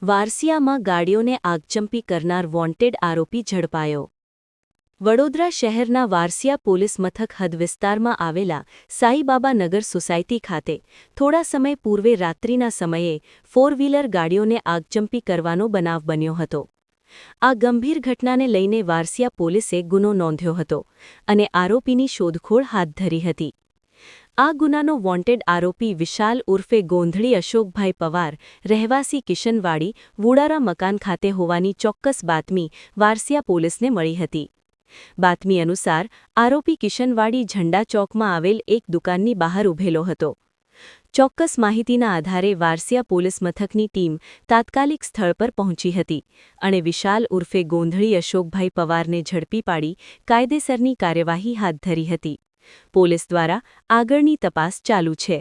વારસિયામાં ગાડીઓને આગચંપી કરનાર વોન્ટેડ આરોપી ઝડપાયો. વડોદરા શહેરના વારસિયા પોલીસ મથક હદ વિસ્તારમાં આવેલા સાઈબાબા નગર સોસાયટી ખાતે થોડા સમય પૂર્વે રાત્રિના સમયે ફોર વ્હીલર ગાડીઓને આગચંપી કરવાનો બનાવ બન્યો હતો. આ ગંભીર ઘટનાને લઈને વારસિયા પોલીસે ગુનો નોંધ્યો હતો અને આરોપીની શોધખોળ હાથ ધરી હતી. આ ગુનાનો વોન્ટેડ આરોપી વિશાલ ઉર્ફે ગોંધળી અશોકભાઈ પવાર રહેવાસી કિશનવાડી વુડારા મકાન ખાતે હોવાની ચોક્કસ બાતમી વારસિયા પોલીસને મળી હતી. બાતમી અનુસાર આરોપી કિશનવાડી ઝંડા ચોકમાં આવેલ એક દુકાનની બહાર ઊભેલો હતો. ચોક્કસ માહિતીના આધારે વારસિયા પોલીસ મથકની ટીમ તાત્કાલિક સ્થળ પર પહોંચી હતી અને વિશાલ ઉર્ફે ગોંધળી અશોકભાઈ પવારને ઝડપી પાડી કાયદેસરની કાર્યવાહી હાથ ધરી હતી. પોલીસ દ્વારા આગળની તપાસ ચાલુ છે.